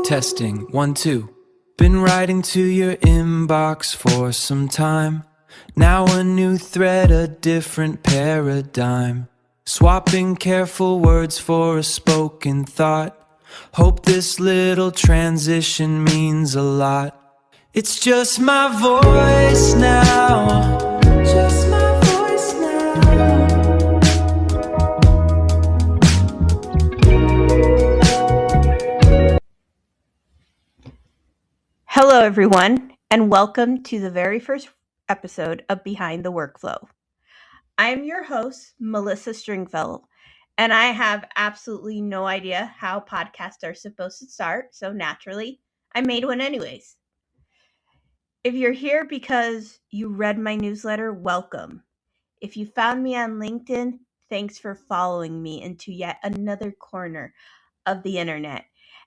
Testing, 1, 2. Been writing to your inbox for some time. Now a new thread, a different paradigm. Swapping careful words for a spoken thought. Hope this little transition means a lot. It's just my voice now. Just my voice now. Hello, everyone, and welcome to the very first episode of Behind the Workflow. I'm your host, Melissa Stringfellow, and I have absolutely no idea how podcasts are supposed to start, so naturally, I made one anyways. If you're here because you read my newsletter, welcome. If you found me on LinkedIn, thanks for following me into yet another corner of the internet.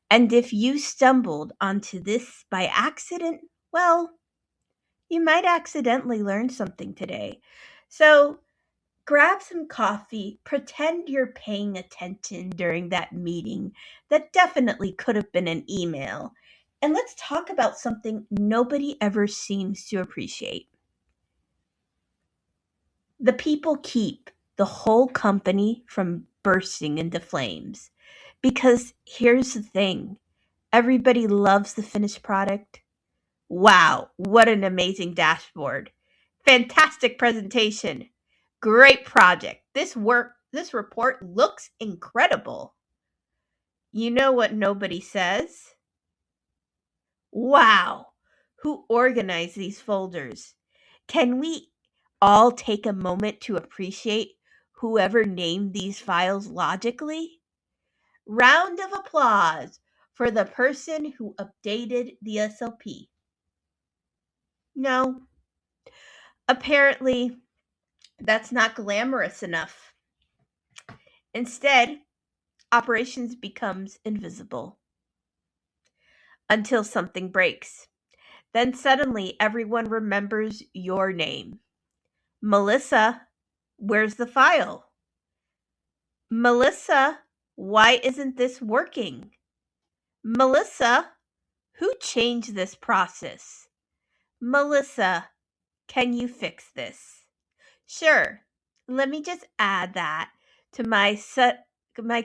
And if you stumbled onto this by accident, well, you might accidentally learn something today. So grab some coffee, pretend you're paying attention during that meeting that definitely could have been an email, and let's talk about something nobody ever seems to appreciate. The people keep the whole company from bursting into flames. Because here's the thing, everybody loves the finished product. Wow, what an amazing dashboard. Fantastic presentation. Great project. This report looks incredible. You know what nobody says? Wow, who organized these folders? Can we all take a moment to appreciate whoever named these files logically? Round of applause for the person who updated the SLP. No, apparently that's not glamorous enough. Instead, operations becomes invisible until something breaks. Then suddenly everyone remembers your name. Melissa, where's the file? Melissa, why isn't this working? Melissa, who changed this process? Melissa, can you fix this? Sure, let me just add that to my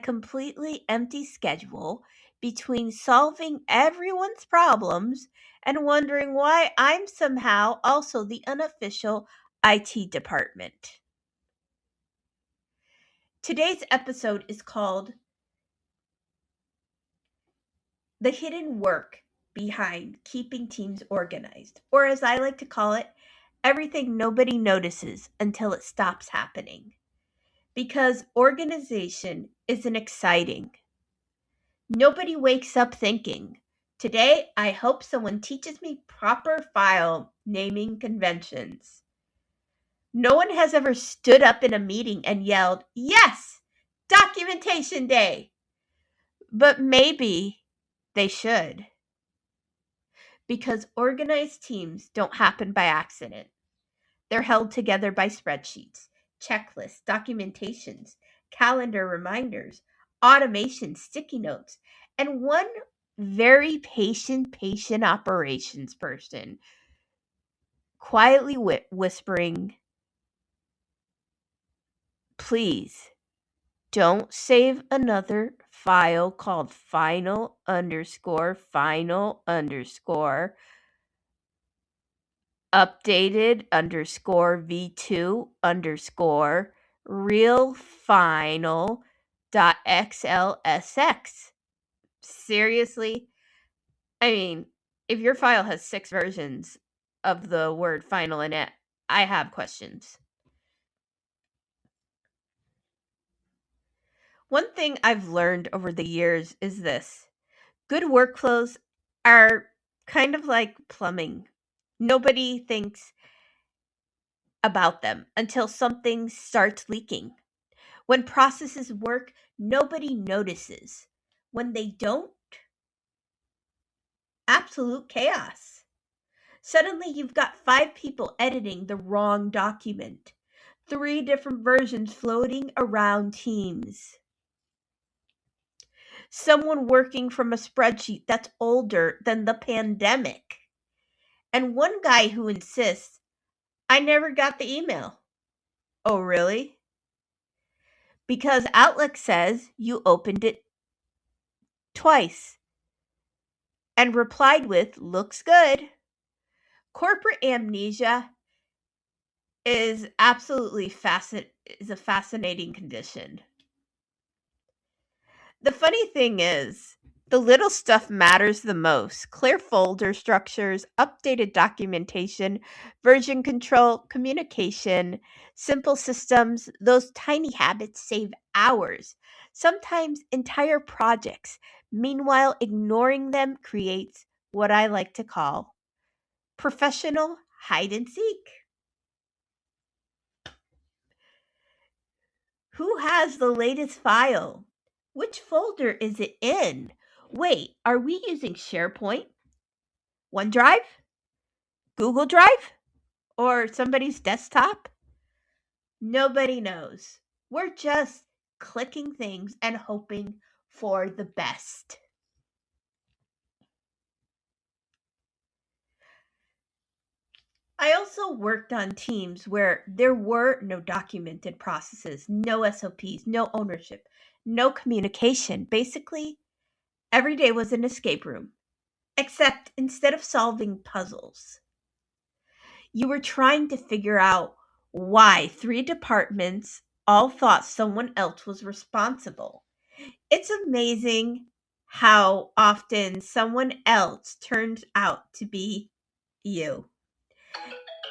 completely empty schedule between solving everyone's problems and wondering why I'm somehow also the unofficial IT department. Today's episode is called The Hidden Work Behind Keeping Teams Organized, or as I like to call it, everything nobody notices until it stops happening. Because organization isn't exciting. Nobody wakes up thinking, today I hope someone teaches me proper file naming conventions. No one has ever stood up in a meeting and yelled, yes, documentation day. But maybe they should. Because organized teams don't happen by accident. They're held together by spreadsheets, checklists, documentations, calendar reminders, automation, sticky notes, and one very patient operations person quietly whispering, please don't save another file called final underscore updated underscore v2 underscore real final dot xlsx. Seriously? I mean, if your file has 6 versions of the word final in it, I have questions. One thing I've learned over the years is this. Good workflows are kind of like plumbing. Nobody thinks about them until something starts leaking. When processes work, nobody notices. When they don't, absolute chaos. Suddenly you've got 5 people editing the wrong document, 3 different versions floating around Teams. someone working from a spreadsheet that's older than the pandemic, and one guy who insists, I never got the email. Oh, really? Because Outlook says you opened it twice and replied with, looks good. Corporate amnesia is absolutely is a fascinating condition. The funny thing is, the little stuff matters the most. Clear folder structures, updated documentation, version control, communication, simple systems, those tiny habits save hours, sometimes entire projects. Meanwhile, ignoring them creates what I like to call professional hide and seek. Who has the latest file? Which folder is it in? Wait, are we using SharePoint, OneDrive, Google Drive, or somebody's desktop? Nobody knows. We're just clicking things and hoping for the best. I also worked on teams where there were no documented processes, no SOPs, no ownership, no communication. Basically, every day was an escape room. Except instead of solving puzzles, you were trying to figure out why 3 departments all thought someone else was responsible. It's amazing how often someone else turns out to be you.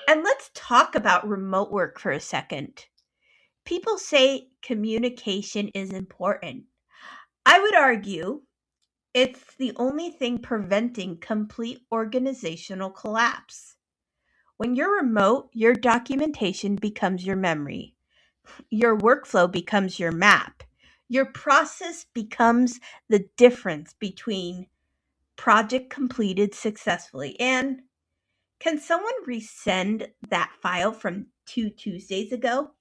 And let's talk about remote work for a second. People say communication is important. I would argue it's the only thing preventing complete organizational collapse. When you're remote, your documentation becomes your memory. Your workflow becomes your map. Your process becomes the difference between project completed successfully and can someone resend that file from 2 Tuesdays ago?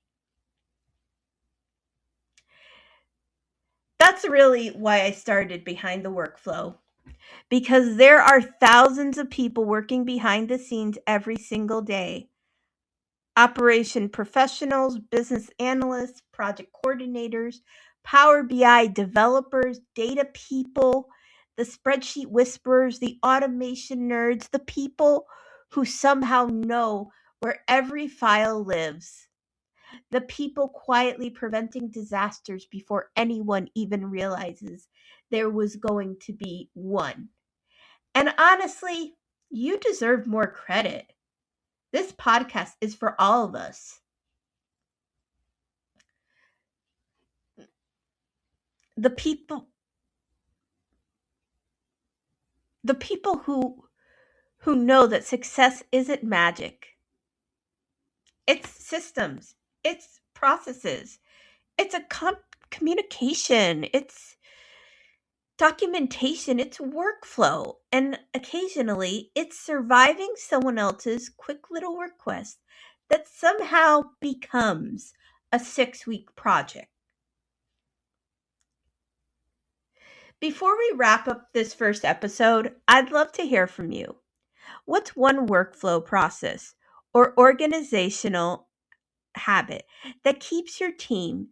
That's really why I started Behind the Workflow. Because there are thousands of people working behind the scenes every single day. Operation professionals, business analysts, project coordinators, Power BI developers, data people, the spreadsheet whisperers, the automation nerds, the people who somehow know where every file lives, the people quietly preventing disasters before anyone even realizes there was going to be one. And honestly, you deserve more credit. This podcast is for all of us. The people who know that success isn't magic. It's systems. It's processes. It's a communication. It's documentation. It's workflow. And occasionally, it's surviving someone else's quick little request that somehow becomes a 6-week project. Before we wrap up this first episode, I'd love to hear from you. What's one workflow process or organizational habit that keeps your team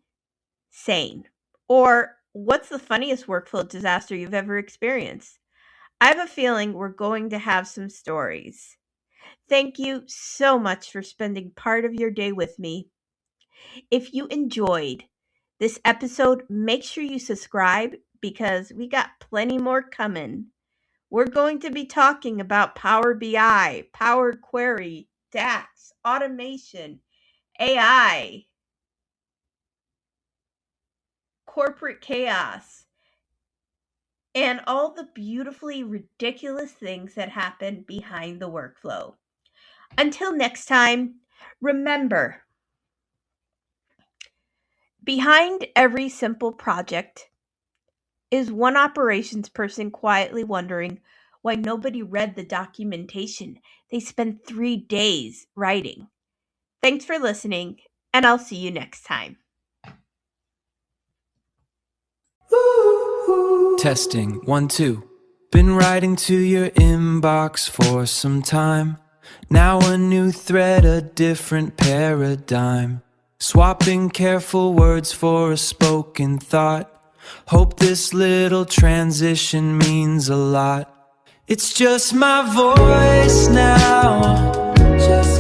sane? Or what's the funniest workflow disaster you've ever experienced? I have a feeling we're going to have some stories. Thank you so much for spending part of your day with me. If you enjoyed this episode, make sure you subscribe because we got plenty more coming. We're going to be talking about Power BI, Power Query, DAX, automation, AI, corporate chaos, and all the beautifully ridiculous things that happen behind the workflow. Until next time, remember, behind every simple project is one operations person quietly wondering why nobody read the documentation they spent 3 days writing. Thanks for listening, and I'll see you next time. Testing, 1, 2. Been writing to your inbox for some time. Now a new thread, a different paradigm. Swapping careful words for a spoken thought. Hope this little transition means a lot. It's just my voice now. Just